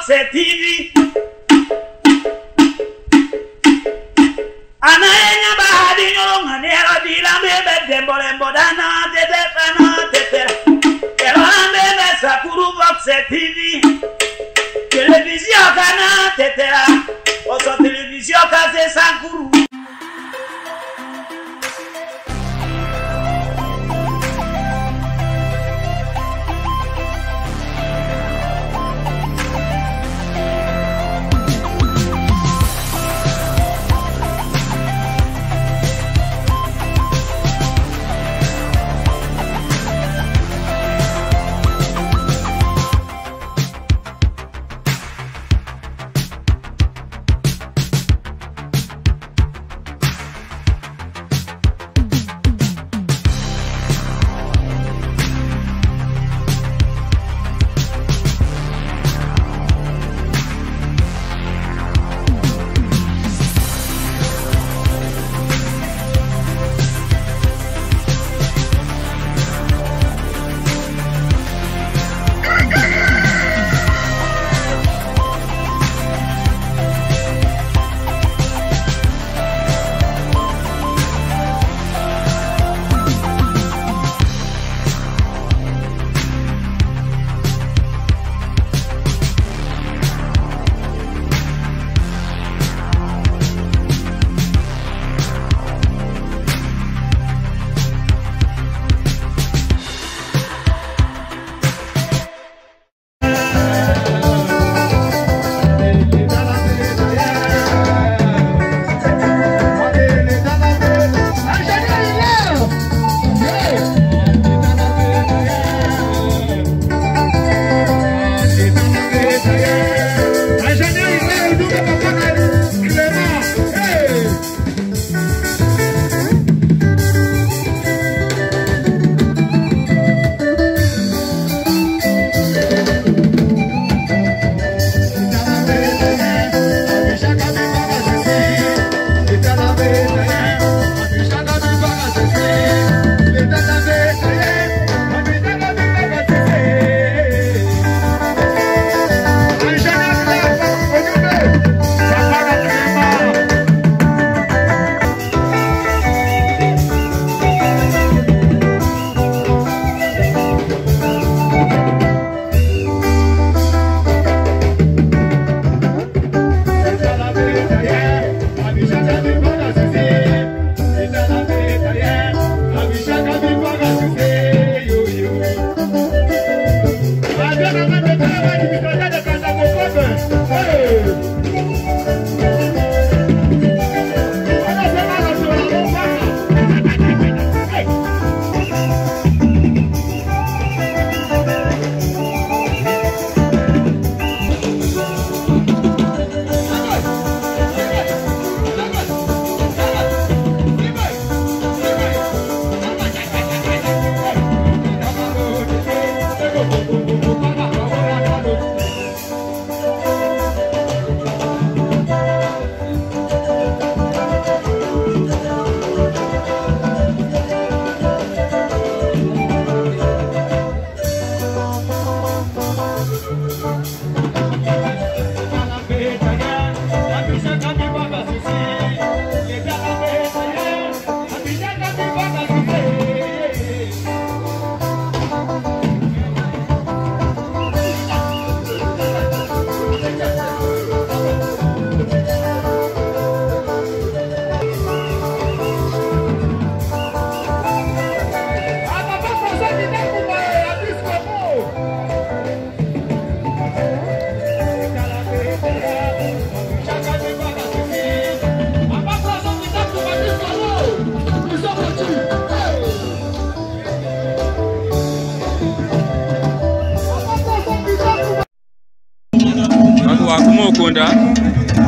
TV. Anaenya bahadi nyolonga nero dila mebe dembole mbodana tetefana tetera. Elambe besa kuru Vox TV. Televizio kana tetera. Oso televizio kaze sankuru.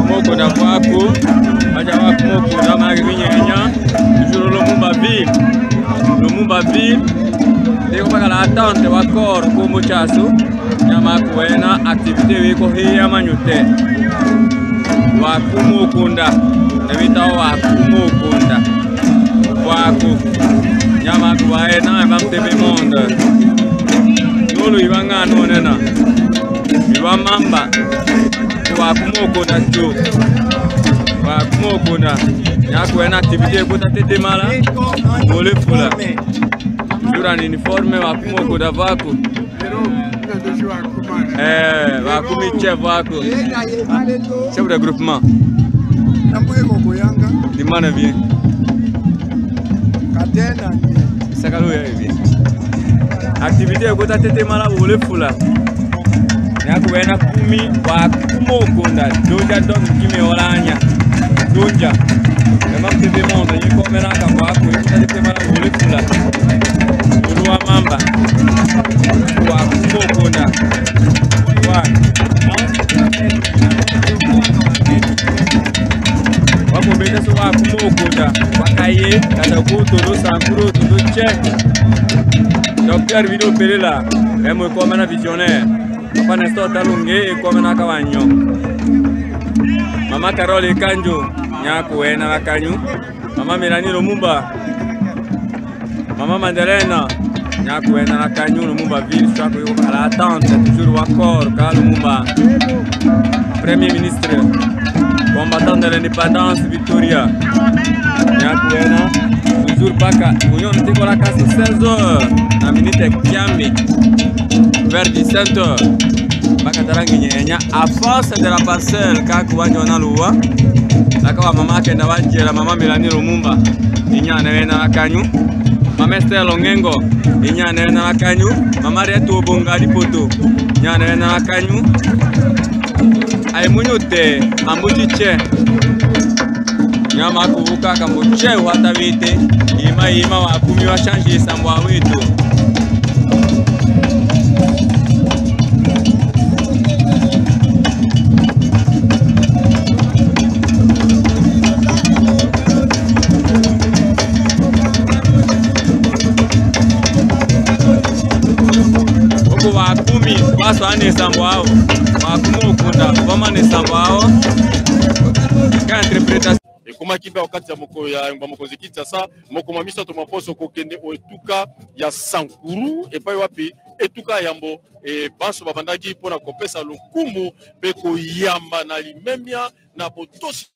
Mokonda kwako aja wako mokonda magi binyenya toujours Lumumba ville deko baka la attente wa corps ko mochaso nyama kuena activité wiko hiya manyute wa kumukunda ebita wa kumukunda kwako nyama kuena bamtebe monde nolu ibanga nonena Elwa mamba. Wakumoko na jo. Wakumoko na. Yako ena activité kota tete mala. Mole fula. Jura ni uniforme wakumoko da vako. Wakumi chef wako. Chef de groupement. Dimana bien. Sakalo ya bien. Activité kota tete mala mole fula. Yako ena kumi wakumoko na. Doja don kimi oranya. Doja. Memang TV monde ni ko mena ka wako kota tete mala mole fula. Ulua mamba. Wakumoko na. Wako beta so wakumoko na. Wakaye kata kuto do sankuro do che. Docteur Vido Pelela, emo comme un visionnaire. Papa Nestor Talunge et comme un akawanyo. Mama Carole Kanjo, Nyako Ena Lakanyu. Mama Mélanie Lumumba. Mama Mandelena, Nyako Ena Lakanyu, Lumumba ville, chaque jour à l'attente, toujours encore, car Lumumba. Premier ministre, combattant de l'indépendance, Victoria. Nyako Ena. Toujours Baka, Union de Tekolaka sur 16h, la minute Kiambi, vers 17h. Baka Tarangi Nyenya, à force de la parcelle, Kakuwanjona Lua, la Kawa Mama Kendawaji, la Maman Mélanie Lumumba, Inya Nena Lakanyu, Maman Esther Longengo, Inya Nena Lakanyu, Maman Reto Bongali Poto, Inya Nena Lakanyu, Aimunyote, Ambuchiche. Nyama kuvuka kambuche hata vite ima wakumi wa change sambwa wetu huko wakumi waso ane sambwa hao wakumi ukunda kama ne sambwa hao ka interpretation Kuma kiba wakati ya moko ya mokozi Kinshasa moko mamisa to maposo ko kende o etuka ya Sankuru epai wapi etuka yambo banso babandaki pona kopesa lokumu pe ko yamba na limemia na botosi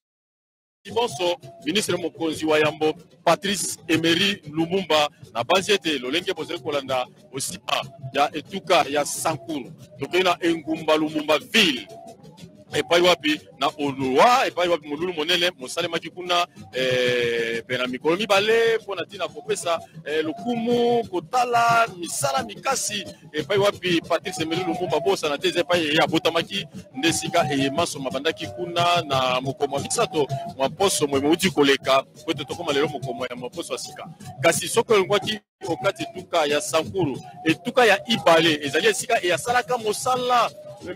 bonso ministre mokonzi wa yambo Patrice Emery Lumumba na banjete lolenge bozeli kolanda osipa ya etuka ya Sankuru tokena engumba Lumumba ville epai wapi na Oloa epai wapi mululu monene mosalema kikuna pena mikolo mibale pona tina kopesa lokumu kotala misala mikasi epai wapi Patrice Emery Lumumba bosa na teze epai ya botamaki ndesika maso mabandaki kuna na mokomo misato mwaposo mwemeuti koleka kweto tokoma lelo mokomo ya mwaposo asika kasi soko ngwaki okati etuka ya Sankuru etuka ya Ibale ezali esika ya salaka mosala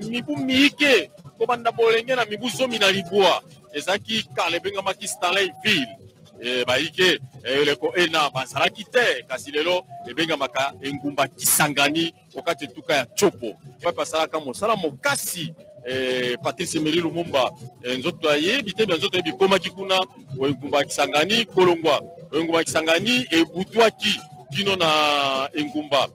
mibu miike kobanda bolenge na mibu zomi na libwa ezaki kale benga maki Stanley ville baike leko ena basalaki te kasi lelo ebenga maka engumba Kisangani okati etuka ya Chopo papa salaka mosala mokasi Patrice Emery Lumumba nzoto aye bitebe nzoto yebi komaki kuna engumba Kisangani kolongwa engumba Kisangani ebutwaki kino na engumba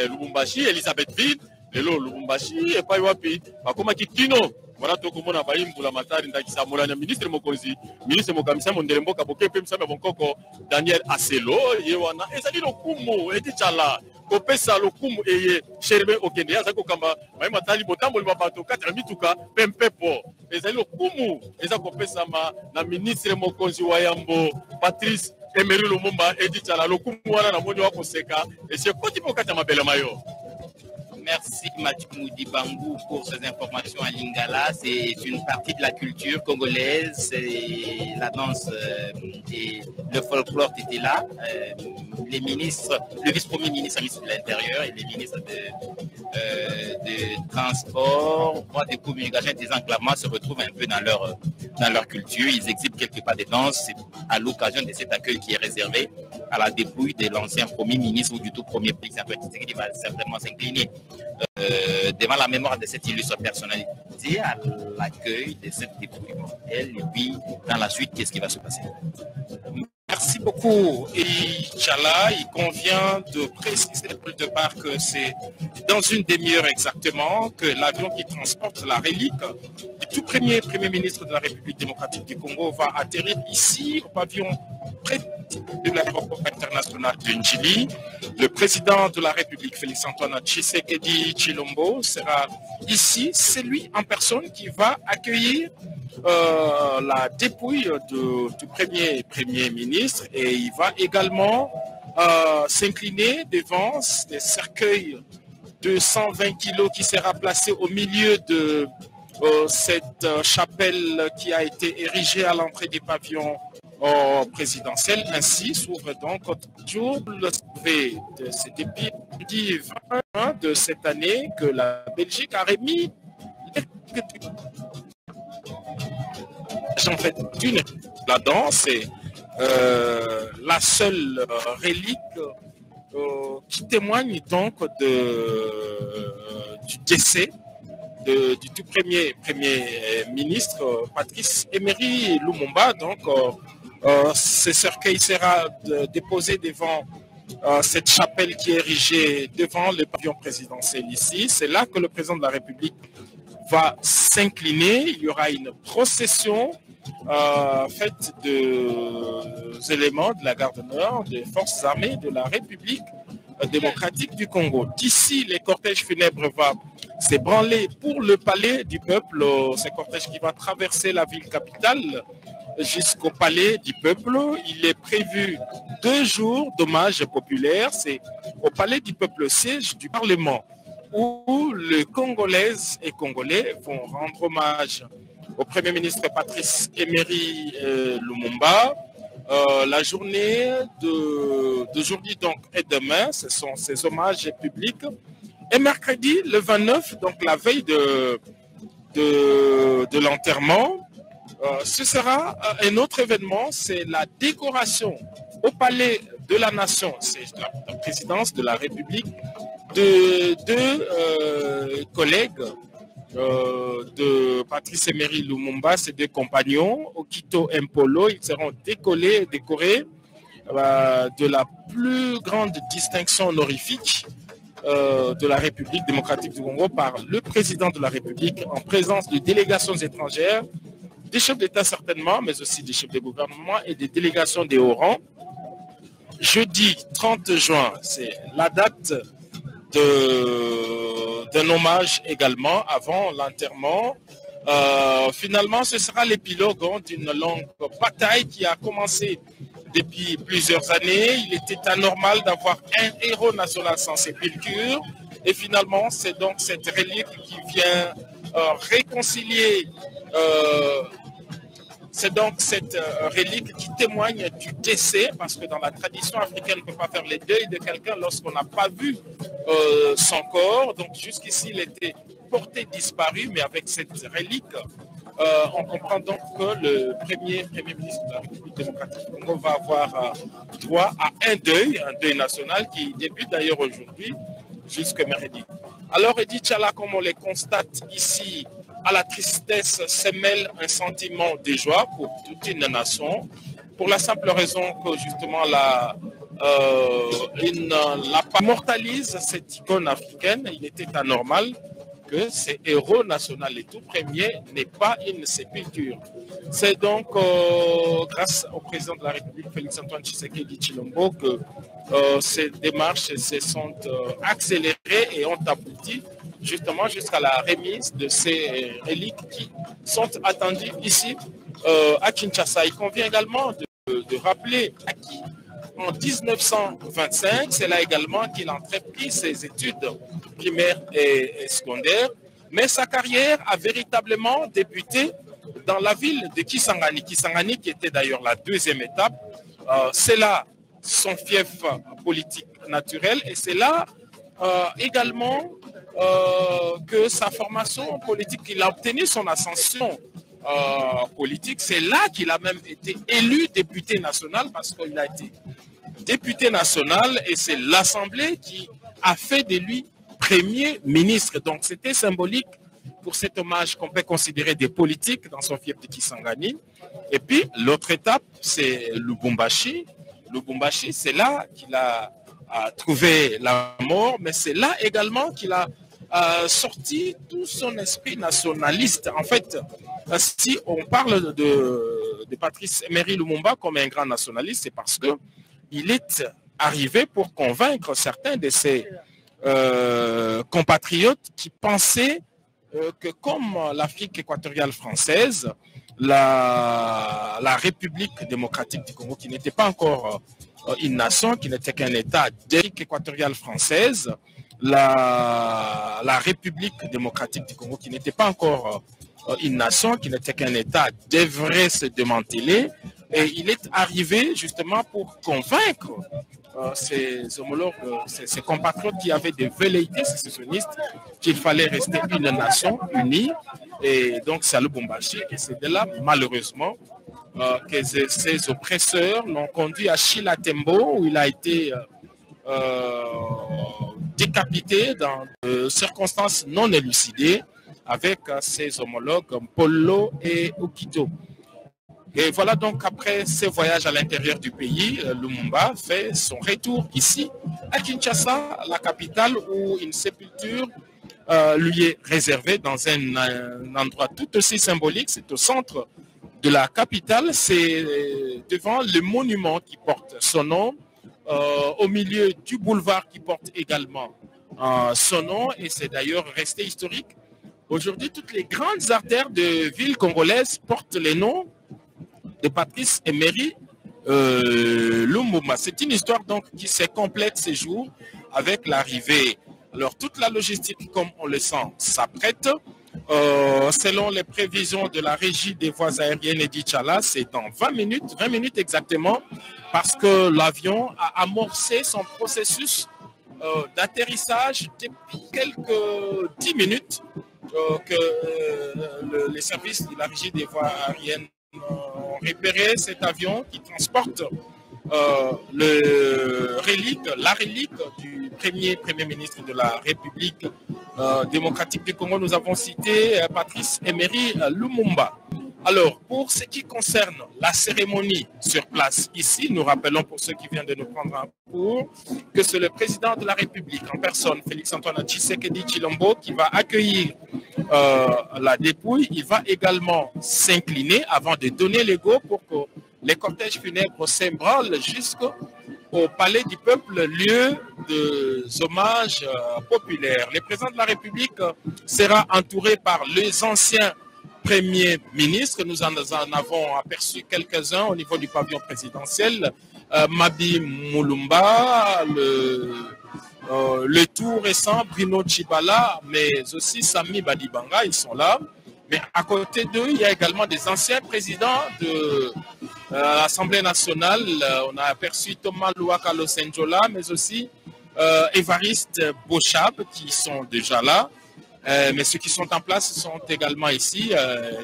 Lubumbashi Elizabethville lelo Lubumbashi epai wapi bakomaki kino wana tokomona baimbula matari ndakisa molanya ministre mokonzi ministre mokamisa mondele mboka bokepe msame bonkoko Daniel Aselo ye wana ezali lokumu etichala kopesa lokumu eye sherbe okende yaza kokamba maima tali botamboli babato kati na mituka pempepo ezali lokumu eza kopesa na ministre mokonzi wa yambo Patrice Emery Lumumba etichala lokumu wana na moni wako seka ese koti pokati ya mabele mayo. Merci Mathieu Moudibangou pour ces informations à Lingala. C'est une partie de la culture congolaise, la danse et le folklore étaient là. Les ministres, le vice-premier ministre, le ministre de l'Intérieur et les ministres de Transport, de communication et des enclavements se retrouvent un peu dans leur culture. Ils exhibent quelque part des danses à l'occasion de cet accueil qui est réservé à la dépouille de l'ancien premier ministre ou du tout premier président qui va certainement s'incliner devant la mémoire de cette illustre personnalité à l'accueil de cette dépouille mortelle. Et puis, dans la suite, qu'est-ce qui va se passer? Merci beaucoup, Eli Tchala. Il convient de préciser de part que c'est dans une demi-heure exactement que l'avion qui transporte la relique du tout premier ministre de la République démocratique du Congo va atterrir ici au pavillon près de l'aéroport international de Njili. Le président de la République, Félix-Antoine Tshisekedi Tshilombo, sera ici. C'est lui en personne qui va accueillir la dépouille du premier ministre, et il va également s'incliner devant des cercueils de 120 kilos qui sera placé au milieu de cette chapelle qui a été érigée à l'entrée du pavillon présidentiel. Ainsi s'ouvre donc jour le sommet de cet épisode 20 de cette année que la Belgique a remis en fait d'une là-dedans. C'est la seule relique qui témoigne donc du décès du tout premier ministre Patrice Emery Lumumba. Donc ce cercueil sera déposé devant cette chapelle qui est érigée devant le pavillon présidentiel ici. C'est là que le président de la République va s'incliner. Il y aura une procession faite de éléments de la garde nord, des forces armées de la République démocratique du Congo. D'ici, les cortèges funèbres vont s'ébranler pour le palais du peuple. Ce cortège qui va traverser la ville capitale jusqu'au palais du peuple. Il est prévu 2 jours d'hommage populaire. C'est au palais du peuple, siège du Parlement, où les Congolaises et Congolais vont rendre hommage au Premier ministre Patrice Emery Lumumba. La journée d'aujourd'hui donc et demain, ce sont ces hommages publics. Et mercredi, le 29, donc la veille de l'enterrement, ce sera un autre événement, c'est la décoration au Palais de la Nation, c'est la présidence de la République, de 2 collègues de Patrice Emery Lumumba, ses 2 compagnons, Okito Mpolo. Ils seront décorés de la plus grande distinction honorifique de la République démocratique du Congo par le président de la République en présence de délégations étrangères, des chefs d'État certainement, mais aussi des chefs de gouvernement et des délégations des hauts rangs. Jeudi 30 juin, c'est la date d'un hommage également avant l'enterrement. Finalement, ce sera l'épilogue d'une longue bataille qui a commencé depuis plusieurs années. Il était anormal d'avoir un héros national sans sépulture. Et finalement, c'est donc cette relique qui vient réconcilier. C'est donc cette relique qui témoigne du décès, parce que dans la tradition africaine, on ne peut pas faire le deuil de quelqu'un lorsqu'on n'a pas vu son corps. Donc jusqu'ici, il était porté disparu, mais avec cette relique, on comprend donc que le premier ministre de la République démocratique du Congo va avoir droit à un deuil national qui débute d'ailleurs aujourd'hui jusqu'à mercredi. Alors, Edi Tchala, comme on les constate ici, à la tristesse se mêle un sentiment de joie pour toute une nation, pour la simple raison que justement la immortalise cette icône africaine. Il était anormal que ces héros nationaux, les tout premiers, n'aient pas une sépulture. C'est donc grâce au président de la République, Félix-Antoine Tshisekedi Tshilombo, que ces démarches se sont accélérées et ont abouti justement jusqu'à la remise de ces reliques qui sont attendues ici à Kinshasa. Il convient également de rappeler à qui, en 1925, c'est là également qu'il a entrepris ses études primaires et secondaires, mais sa carrière a véritablement débuté dans la ville de Kisangani. Kisangani qui était d'ailleurs la 2e étape. C'est là son fief politique naturel, et c'est là également que sa formation politique, il a obtenu son ascension politique. C'est là qu'il a même été élu député national, parce qu'il a été député national et c'est l'Assemblée qui a fait de lui premier ministre. Donc c'était symbolique pour cet hommage qu'on peut considérer des politiques dans son fief de Kisangani. Et puis, l'autre étape, c'est Lubumbashi. Lubumbashi, c'est là qu'il a trouvé la mort, mais c'est là également qu'il a sorti tout son esprit nationaliste. En fait, si on parle de Patrice Emery Lumumba comme un grand nationaliste, c'est parce qu'il est arrivé pour convaincre certains de ses compatriotes qui pensaient que comme l'Afrique équatoriale française, la République démocratique du Congo, qui n'était pas encore une nation, qui n'était qu'un État d'Afrique équatoriale française, la République démocratique du Congo, qui n'était pas encore une nation, qui n'était qu'un État, devrait se démanteler. Et il est arrivé justement pour convaincre ses homologues, ses compatriotes qui avaient des velléités sécessionnistes, qu'il fallait rester une nation unie. Et donc c'est à Lubumbashi. Et c'est de là, malheureusement, que ces oppresseurs l'ont conduit à Chilatembo, où il a été décapité dans des circonstances non élucidées avec ses homologues Polo et Okito. Et voilà donc après ces voyages à l'intérieur du pays, Lumumba fait son retour ici à Kinshasa, la capitale, où une sépulture lui est réservée dans un endroit tout aussi symbolique. C'est au centre de la capitale, c'est devant le monument qui porte son nom, au milieu du boulevard qui porte également son nom, et c'est d'ailleurs resté historique. Aujourd'hui, toutes les grandes artères de villes congolaises portent les noms de Patrice Emery Lumumba. C'est une histoire donc qui se complète ces jours avec l'arrivée. Alors toute la logistique, comme on le sent, s'apprête. Selon les prévisions de la régie des voies aériennes et d'Ichala, c'est dans 20 minutes exactement, parce que l'avion a amorcé son processus d'atterrissage depuis quelques 10 minutes que les services de la régie des voies aériennes ont repéré cet avion qui transporte la relique du premier ministre de la République démocratique du Congo. Nous avons cité Patrice Emery Lumumba. Alors, pour ce qui concerne la cérémonie sur place ici, nous rappelons pour ceux qui viennent de nous prendre en cours que c'est le président de la République en personne, Félix-Antoine Tshisekedi Tshilombo, qui va accueillir la dépouille. Il va également s'incliner avant de donner le go pour que les cortèges funèbres s'ébranlent jusqu'au Palais du Peuple, lieu de hommages populaires. Le président de la République sera entouré par les anciens premiers ministres. Nous en avons aperçu quelques-uns au niveau du pavillon présidentiel. Mabi Mulumba, le tout récent Bruno Tshibala, mais aussi Sami Badibanga, ils sont là. Mais à côté d'eux, il y a également des anciens présidents de l'Assemblée nationale. On a aperçu Thomas Louaka Losenjola, mais aussi Évariste Bochab, qui sont déjà là. Mais ceux qui sont en place sont également ici.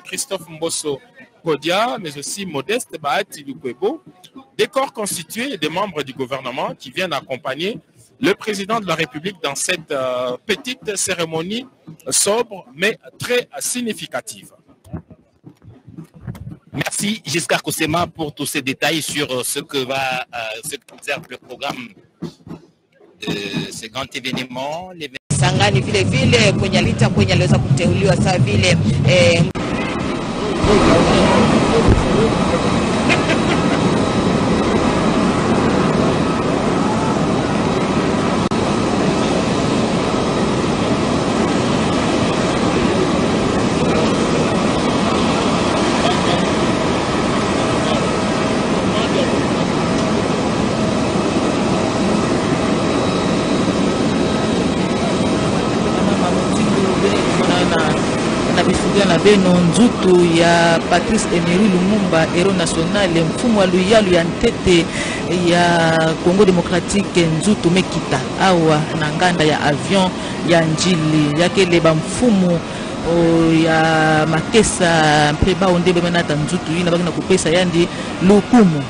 Christophe Mbosso Kodia, mais aussi Modeste Bahati Lukwebo. Des corps constitués et des membres du gouvernement qui viennent accompagner le président de la République dans cette petite cérémonie sobre, mais très significative. Merci Giscard Kosema pour tous ces détails sur ce que observe le programme de ce grand événement. Sangani vile vile kwenye alita kwenye aliweza kuteuliwa saa vile na beno nzutu ya Patrice Emery Lumumba, héros national, mfumu wa luyalu ya ntete ya Congo démocratique, nzutu mekita awa na nganda ya avion ya njili yake leba mfumu ya makesa mpeba ondebe manata nzutu ina bakina kupesa yandi lukumu.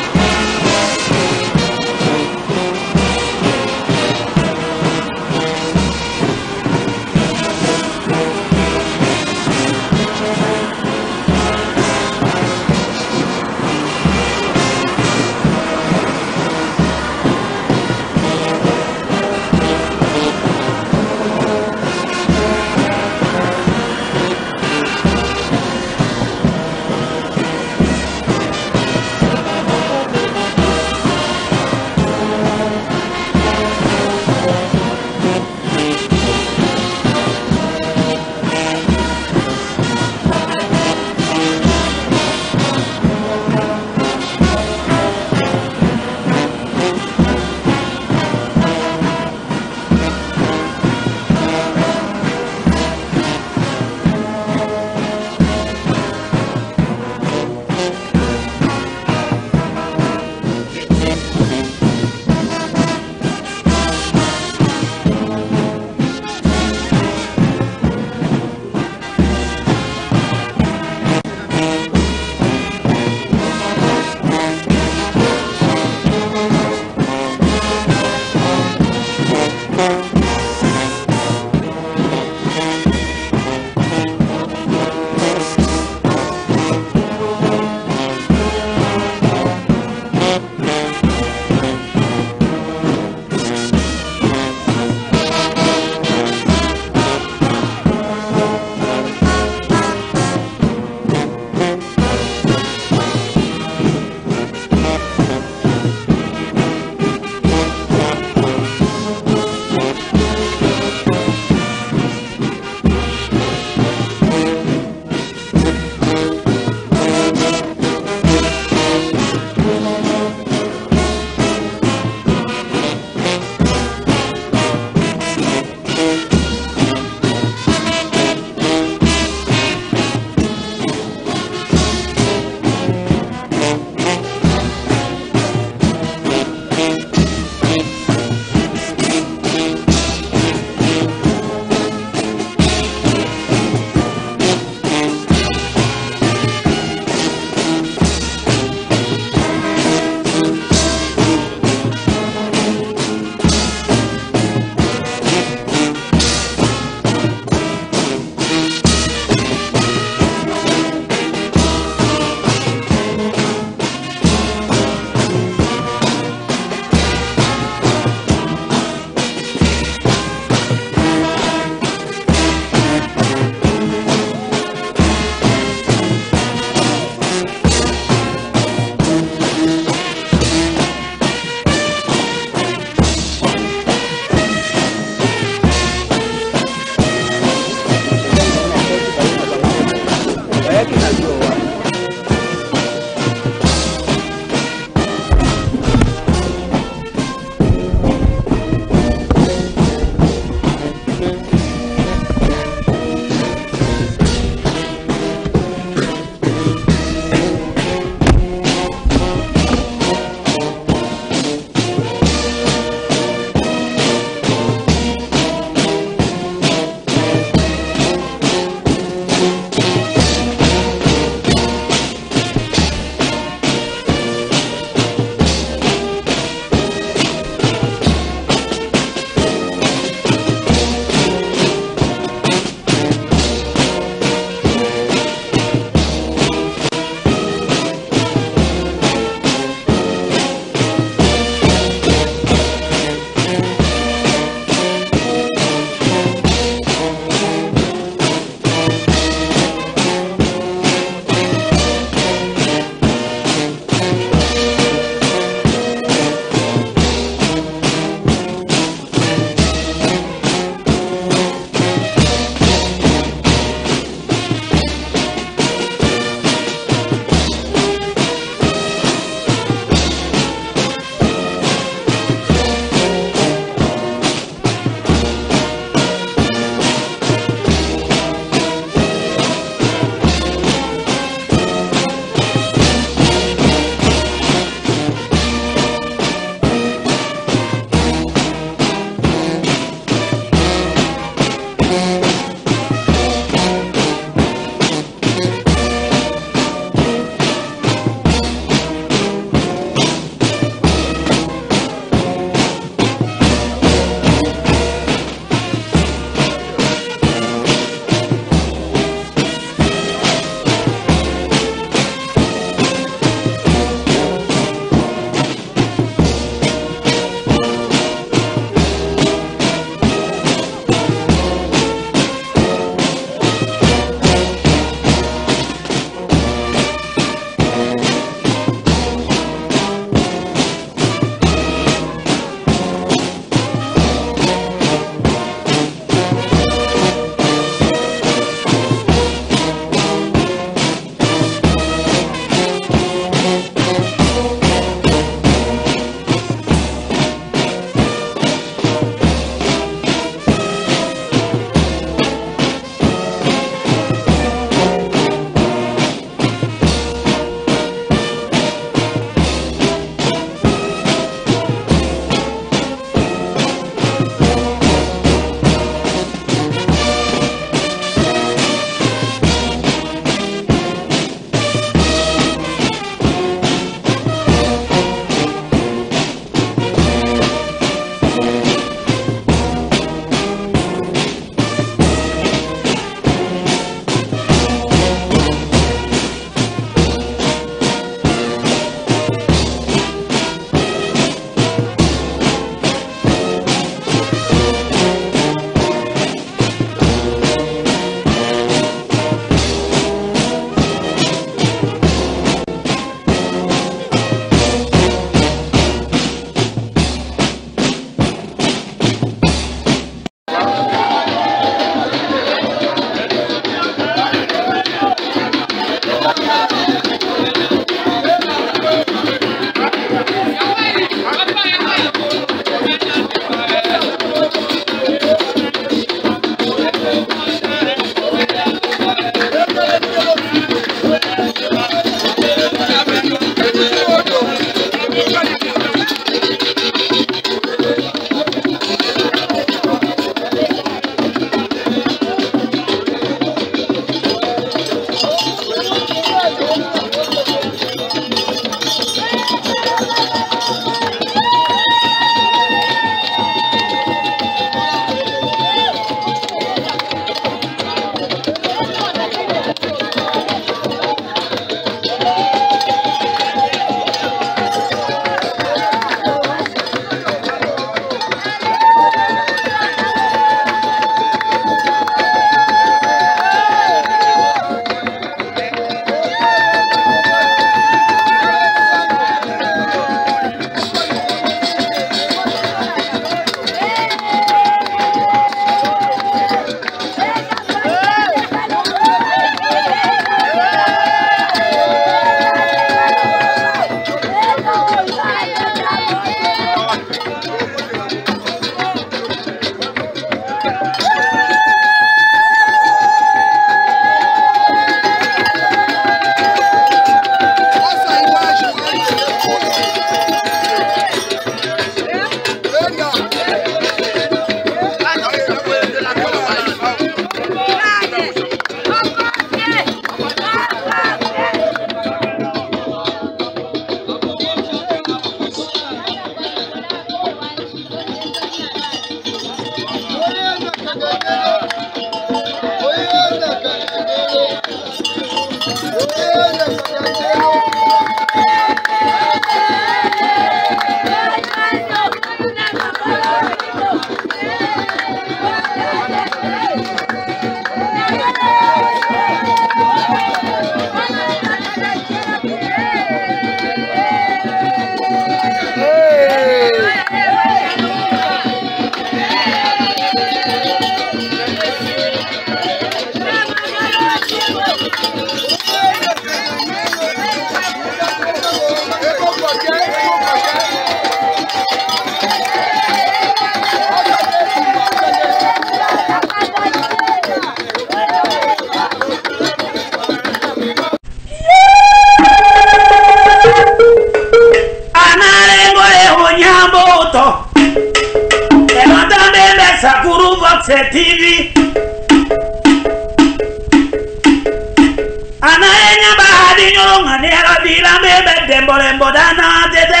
bebe dembolembo dana tete.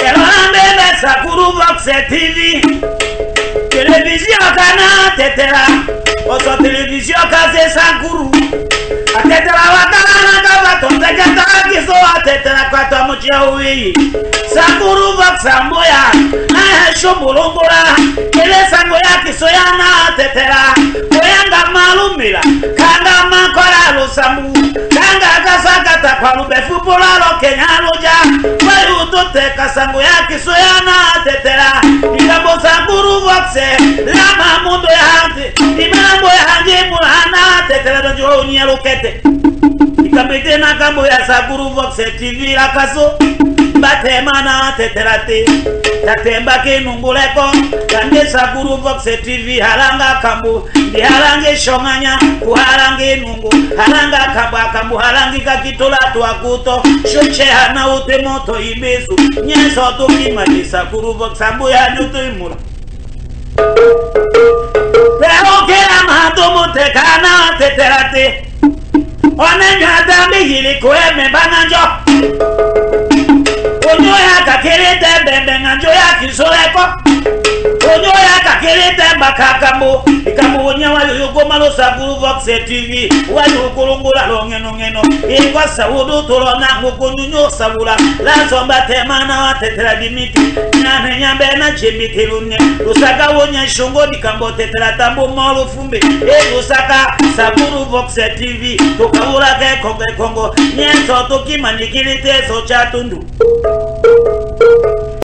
Erola bebe Sakuru Vox TV. Télévision kana tetera. Oso télévision kaze Sakuru. Atetera wakana kava tonteketa kiso atetera kwa tamuchia uwi. Sakuru Vox amboya. Shobulungura. Ele sangoya kisoyana tetera. Oyanga malumila. Kanga makora lusamu. Kanga kasakata kwa lube fupulalo kenyaluja. Kwa utote kasango ya kisoyana tetera. Nikambo Sakuru Vox. Lama mundo ya hanti. Nimambo ya hanji mulana tetera dojo unia lukete. Nikambete na kambo ya Sakuru Vox TV lakaso. Batemana teterate. Tatemba kinunguleko. Kande Sakuru Vox TV halanga kambu. Di halange shonganya. Kuhalange nungu. Halanga kambu akambu halangi kakitola tuakuto. Shoche hana ute moto ibesu. Nyeso tukima di Sakuru Vox ambu ya nyutu imula. Pero kera mahatumu tekana teterate. One nyata mihili kueme bananjo. Onyo ya kakirite bembe nganjo ya kisoleko. Onyo ya kakirite mbakakambu. Ikamu onyewa yugoma lo Sakuru Vox TV. Waju kulungula lo ngeno. Ikwa saudu tulona ngukunyunyo sabula. Lazomba temana wa tetera dimiti. Nyame nyambe na jemiti lunye. Lusaka wonye shungo dikambo tetera tambu molu fumbi. Lusaka Sakuru Vox TV. Tukawula ke kongo. Nyenso tukima nikilite so chatundu.